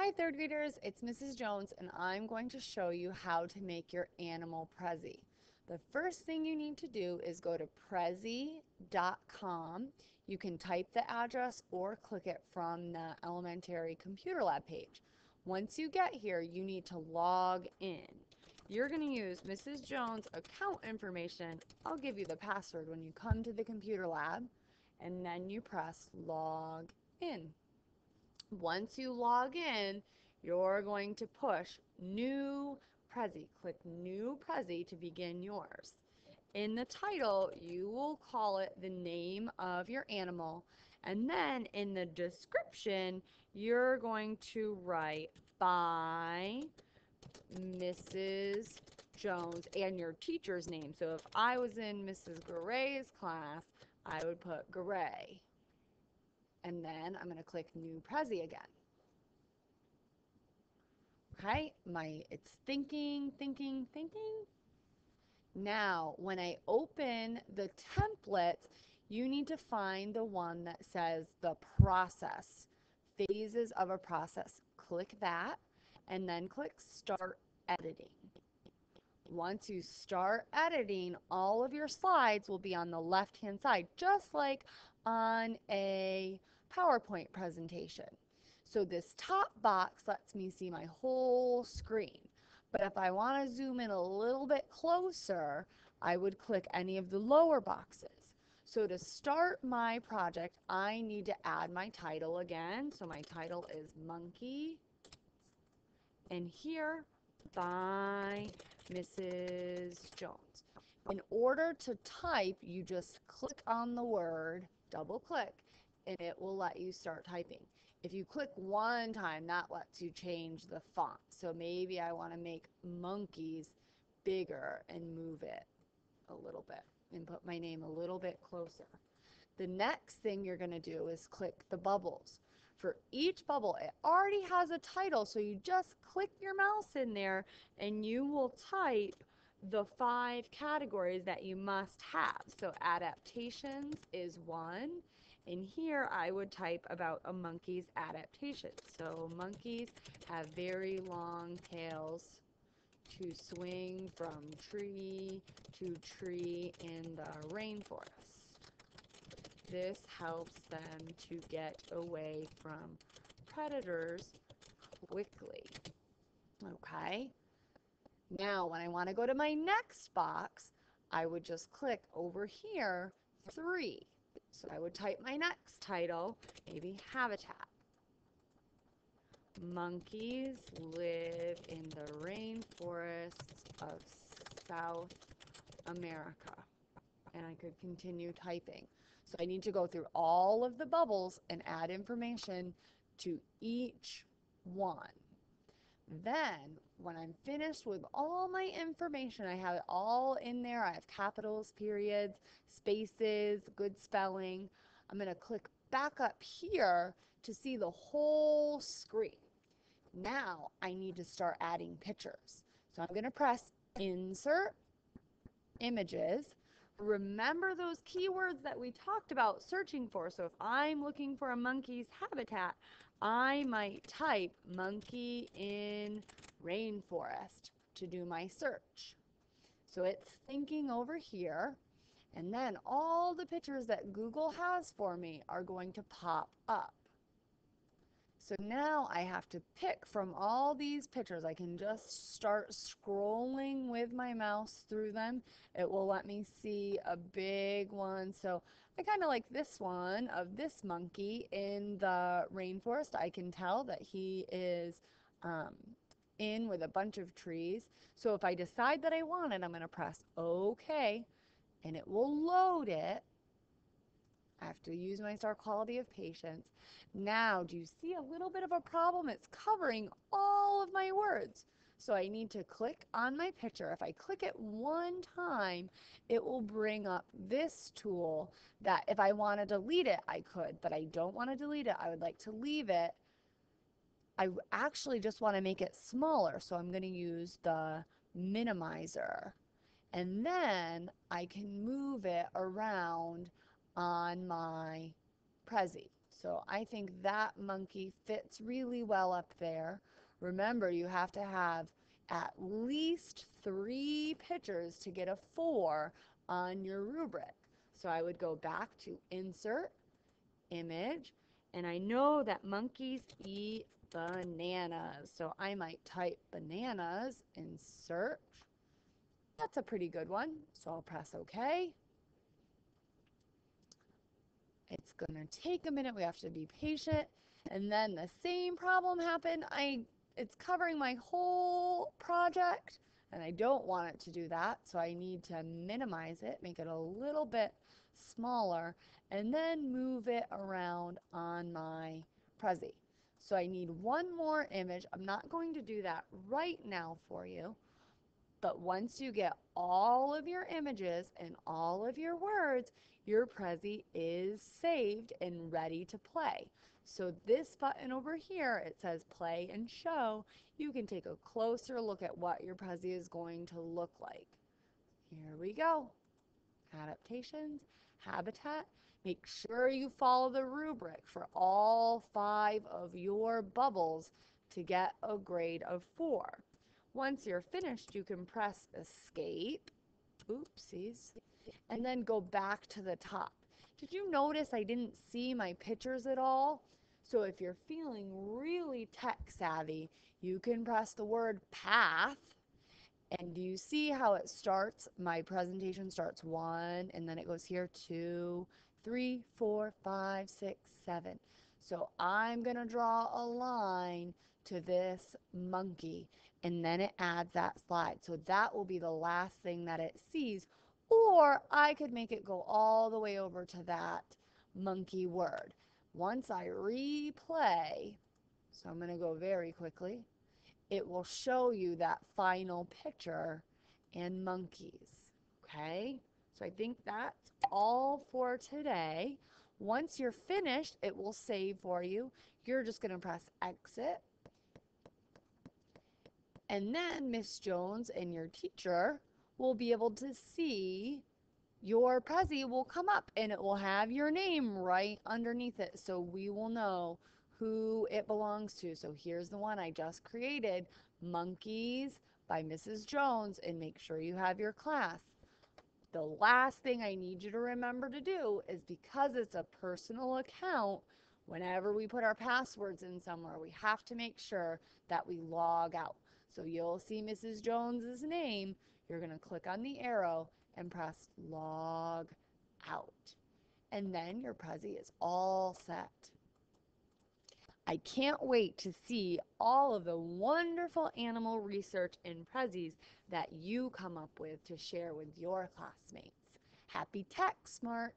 Hi third graders, it's Mrs. Jones and I'm going to show you how to make your animal Prezi. The first thing you need to do is go to PreziHowTo. You can type the address or click it from the elementary computer lab page. Once you get here, you need to log in. You're going to use Mrs. Jones' account information. I'll give you the password when you come to the computer lab, and then you press log in. Once you log in, you're going to push New Prezi. Click New Prezi to begin yours. In the title, you will call it the name of your animal, and then in the description, you're going to write by Mrs. Jones and your teacher's name. So if I was in Mrs. Gray's class, I would put Gray. And then I'm going to click New Prezi again. Okay, it's thinking. Now, when I open the template, you need to find the one that says the process, phases of a process. Click that, and then click Start Editing. Once you start editing, all of your slides will be on the left-hand side, just like on a PowerPoint presentation. So this top box lets me see my whole screen. But if I want to zoom in a little bit closer, I would click any of the lower boxes. So to start my project, I need to add my title again. So my title is Monkey. And here, by Mrs. Jones. In order to type, you just click on the word, double click, and it will let you start typing. If you click one time, that lets you change the font. So maybe I want to make monkeys bigger and move it a little bit and put my name a little bit closer. The next thing you're going to do is click the bubbles. For each bubble, it already has a title, so you just click your mouse in there and you will type the 5 categories that you must have. So adaptations is one. And here I would type about a monkey's adaptation. So monkeys have very long tails to swing from tree to tree in the rainforest. This helps them to get away from predators quickly. Okay? Now, when I want to go to my next box, I would just click over here, 3. So I would type my next title, maybe habitat. Monkeys live in the rainforests of South America. And I could continue typing. So I need to go through all of the bubbles and add information to each one. Then, when I'm finished with all my information, I have it all in there. I have capitals, periods, spaces, good spelling. I'm going to click back up here to see the whole screen. Now, I need to start adding pictures. So I'm going to press Insert, Images. Remember those keywords that we talked about searching for. So if I'm looking for a monkey's habitat, I might type monkey in rainforest to do my search. So it's thinking over here, and then all the pictures that Google has for me are going to pop up. So now I have to pick from all these pictures. I can just start scrolling with my mouse through them. It will let me see a big one. So I kind of like this one of this monkey in the rainforest. I can tell that he is in with a bunch of trees. So if I decide that I want it, I'm going to press OK, and it will load it. I have to use my star quality of patience. Now, do you see a little bit of a problem? It's covering all of my words. So I need to click on my picture. If I click it one time, it will bring up this tool that if I want to delete it, I could, but I don't want to delete it. I would like to leave it. I actually just want to make it smaller, so I'm going to use the minimizer. And then I can move it around on my Prezi. So I think that monkey fits really well up there. Remember, you have to have at least 3 pictures to get a 4 on your rubric. So I would go back to Insert, Image, and I know that monkeys eat bananas. So I might type bananas in search. That's a pretty good one. So I'll press OK. It's going to take a minute. We have to be patient. And then the same problem happened. It's covering my whole project, and I don't want it to do that. So I need to minimize it, make it a little bit smaller, and then move it around on my Prezi. So I need one more image. I'm not going to do that right now for you. But once you get all of your images and all of your words, your Prezi is saved and ready to play. So this button over here, it says play and show. You can take a closer look at what your Prezi is going to look like. Here we go. Adaptations, habitat. Make sure you follow the rubric for all 5 of your bubbles to get a grade of 4. Once you're finished, you can press escape, oopsies, and then go back to the top. Did you notice I didn't see my pictures at all? So if you're feeling really tech savvy, you can press the word path. And do you see how it starts? My presentation starts 1, and then it goes here 2, 3, 4, 5, 6, 7. So I'm going to draw a line to this monkey, and then it adds that slide. So that will be the last thing that it sees. Or I could make it go all the way over to that monkey word. Once I replay, so I'm going to go very quickly, it will show you that final picture and monkeys. Okay, so I think that's all for today. Once you're finished, it will save for you. You're just going to press exit. And then Miss Jones and your teacher will be able to see your Prezi will come up and it will have your name right underneath it, so we will know who it belongs to. So here's the one I just created, Monkeys by Mrs. Jones, and make sure you have your class. The last thing I need you to remember to do is, because it's a personal account, whenever we put our passwords in somewhere, we have to make sure that we log out. So you'll see Mrs. Jones's name. You're going to click on the arrow and press log out. And then your Prezi is all set. I can't wait to see all of the wonderful animal research and Prezis that you come up with to share with your classmates. Happy Tech Smart!